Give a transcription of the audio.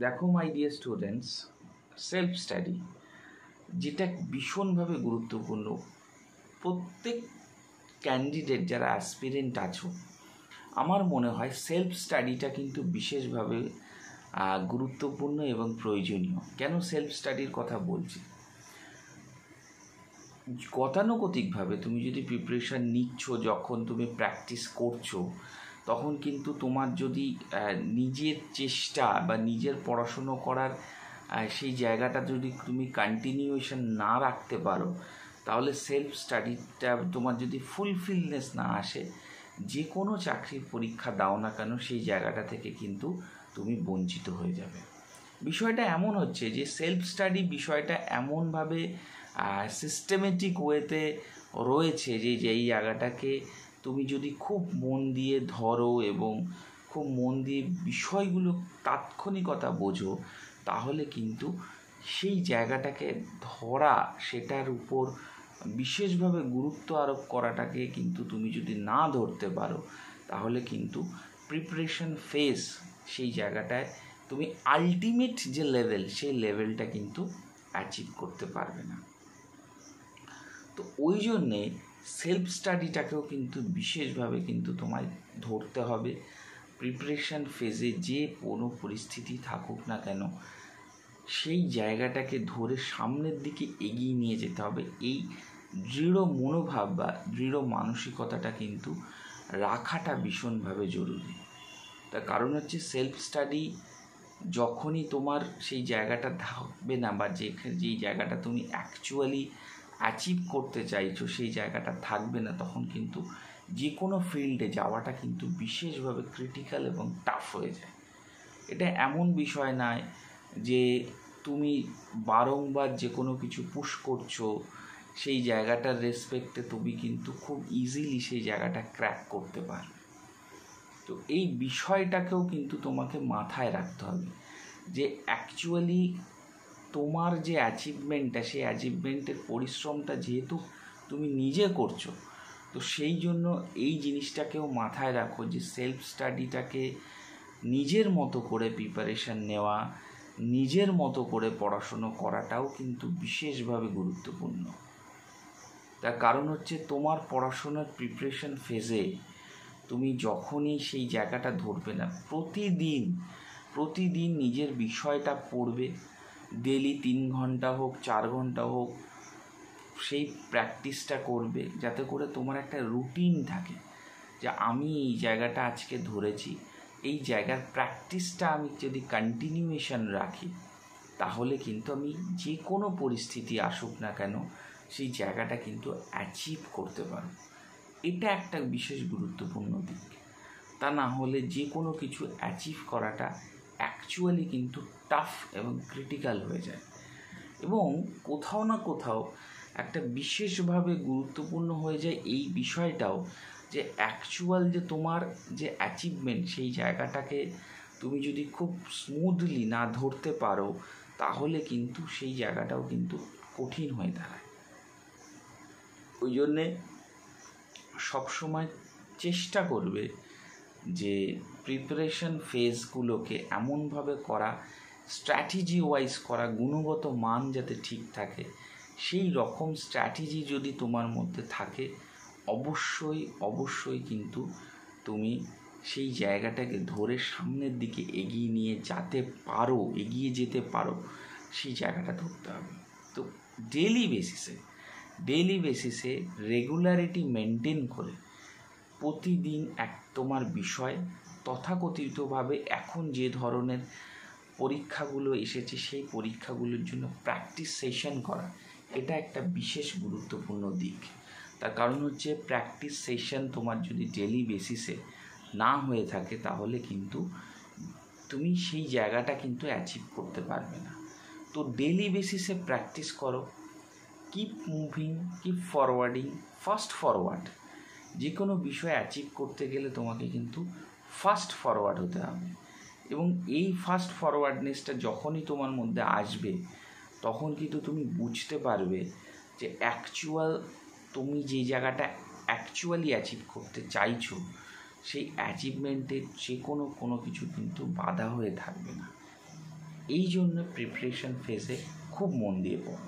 দেখো my dear students, self study যেটা ভীষণভাবে গুরুত্বপূর্ণ। প্রত্যেক ক্যান্ডিডেট যারা অ্যাসপিরেন্ট আছো, আমার মনে হয় সেলফ স্টাডিটা কিন্তু বিশেষভাবে গুরুত্বপূর্ণ এবং প্রয়োজনীয়। কেন সেলফ স্টাডির কথা বলছি? গতানুগতিকভাবে তুমি যদি প্রিপারেশান নিচ্ছ, যখন তুমি প্র্যাকটিস করছো, তখন কিন্তু তোমার যদি নিজের চেষ্টা বা নিজের পড়াশুনো করার সেই জায়গাটা যদি তুমি কন্টিনিউয়েশন না রাখতে পারো, তাহলে সেলফ স্টাডিটা তোমার যদি ফুলফিলনেস না আসে, যে কোনো চাকরির পরীক্ষা দাও না কেন, সেই জায়গাটা থেকে কিন্তু তুমি বঞ্চিত হয়ে যাবে। বিষয়টা এমন হচ্ছে যে সেলফ স্টাডি বিষয়টা এমনভাবে সিস্টেমেটিক ওয়েতে রয়েছে যে যেই জায়গাটাকে তুমি যদি খুব মন দিয়ে ধরো এবং খুব মন দিয়ে বিষয়গুলো তাৎক্ষণিকতা বোঝো, তাহলে কিন্তু সেই জায়গাটাকে ধরা, সেটার উপর বিশেষভাবে গুরুত্ব আরোপ করাটাকে কিন্তু তুমি যদি না ধরতে পারো, তাহলে কিন্তু প্রিপারেশন ফেজ সেই জায়গাটায় তুমি আলটিমেট যে লেভেল, সেই লেভেলটা কিন্তু অ্যাচিভ করতে পারবে না। তো ওই জন্যে সেলফ স্টাডিটাকেও কিন্তু বিশেষভাবে কিন্তু তোমায় ধরতে হবে। প্রিপারেশন ফেজে যে কোনো পরিস্থিতি থাকুক না কেন, সেই জায়গাটাকে ধরে সামনের দিকে এগিয়ে নিয়ে যেতে হবে। এই দৃঢ় মনোভাব বা দৃঢ় মানসিকতাটা কিন্তু রাখাটা ভীষণভাবে জরুরি। তার কারণ হচ্ছে সেলফ স্টাডি যখনই তোমার সেই জায়গাটা থাকবে না, বা যেই জায়গাটা তুমি অ্যাকচুয়ালি অ্যাচিভ করতে চাইছো সেই জায়গাটা থাকবে না, তখন কিন্তু যে কোনো ফিল্ডে যাওয়াটা কিন্তু বিশেষভাবে ক্রিটিক্যাল এবং টাফ হয়ে যায়। এটা এমন বিষয় নয় যে তুমি বারংবার যে কোনো কিছু পুশ করছো, সেই জায়গাটার রেসপেক্টে তুমি কিন্তু খুব ইজিলি সেই জায়গাটা ক্র্যাক করতে পারবে। তো এই বিষয়টাকেও কিন্তু তোমাকে মাথায় রাখতে হবে যে অ্যাকচুয়ালি তোমার যে অ্যাচিভমেন্টটা, সেই অ্যাচিভমেন্টের পরিশ্রমটা যেহেতু তুমি নিজে করছো, তো সেই জন্য এই জিনিসটাকেও মাথায় রাখো যে সেলফ স্টাডিটাকে নিজের মতো করে প্রিপারেশান নেওয়া, নিজের মতো করে পড়াশুনো করাটাও কিন্তু বিশেষভাবে গুরুত্বপূর্ণ। তার কারণ হচ্ছে তোমার পড়াশোনার প্রিপারেশন ফেজে তুমি যখনই সেই জায়গাটা ধরবে না, প্রতিদিন নিজের বিষয়টা পড়বে, ডেলি 3 ঘন্টা হোক 4 ঘন্টা হোক সেই প্র্যাকটিসটা করবে, যাতে করে তোমার একটা রুটিন থাকে যে আমি এই জায়গাটা আজকে ধরেছি, এই জায়গার প্র্যাকটিসটা আমি যদি কন্টিনিউয়েশন রাখি, তাহলে কিন্তু আমি যে কোনো পরিস্থিতি আসুক না কেন সেই জায়গাটা কিন্তু অ্যাচিভ করতে পারব। এটা একটা বিশেষ গুরুত্বপূর্ণ দিক। তা না হলে যে কোনো কিছু অ্যাচিভ করাটা অ্যাকচুয়ালি কিন্তু টাফ এবং ক্রিটিক্যাল হয়ে যায়। এবং কোথাও না কোথাও একটা বিশেষভাবে গুরুত্বপূর্ণ হয়ে যায় এই বিষয়টাও, যে অ্যাকচুয়াল যে তোমার যে অ্যাচিভমেন্ট, সেই জায়গাটাকে তুমি যদি খুব স্মুথলি না ধরতে পারো, তাহলে কিন্তু সেই জায়গাটাও কিন্তু কঠিন হয়ে দাঁড়ায়। ওই জন্যে সবসময় চেষ্টা করবে যে প্রিপারেশন ফেজগুলোকে এমনভাবে করা, স্ট্র্যাটেজি ওয়াইজ করা, গুণগত মান যাতে ঠিক থাকে, সেই রকম স্ট্র্যাটেজি যদি তোমার মধ্যে থাকে, অবশ্যই কিন্তু তুমি সেই জায়গাটাকে ধরে সামনের দিকে এগিয়ে যেতে পারো, সেই জায়গাটা ধরতে হবে। তো ডেইলি বেসিসে রেগুলারিটি মেনটেন করে প্রতিদিন তোমার বিষয় তথাকথিতভাবে এখন যে ধরনের পরীক্ষাগুলো এসেছে, সেই পরীক্ষাগুলোর জন্য প্র্যাকটিস সেশন করা, এটা একটা বিশেষ গুরুত্বপূর্ণ দিক। তার কারণ হচ্ছে প্র্যাকটিস সেশন তোমার যদি ডেইলি বেসিসে না হয়ে থাকে, তাহলে কিন্তু তুমি সেই জায়গাটা কিন্তু অ্যাচিভ করতে পারবে না। তো ডেইলি বেসিসে প্র্যাকটিস করো, keep moving, keep forwarding, fast forward. যে কোনো বিষয় অ্যাচিভ করতে গেলে তোমাকে কিন্তু ফাস্ট ফরওয়ার্ড হতে হবে। এবং এই ফাস্ট ফরওয়ার্ডনেসটা যখনই তোমার মধ্যে আসবে, তখন কিন্তু তুমি বুঝতে পারবে যে তুমি যে জায়গাটা অ্যাকচুয়ালি অ্যাচিভ করতে চাইছো, সেই অ্যাচিভমেন্টের যে কোনো কিছু কিন্তু বাধা হয়ে থাকবে না। এই জন্য প্রিপারেশন ফেজে খুব মন দিয়ে পড়ো।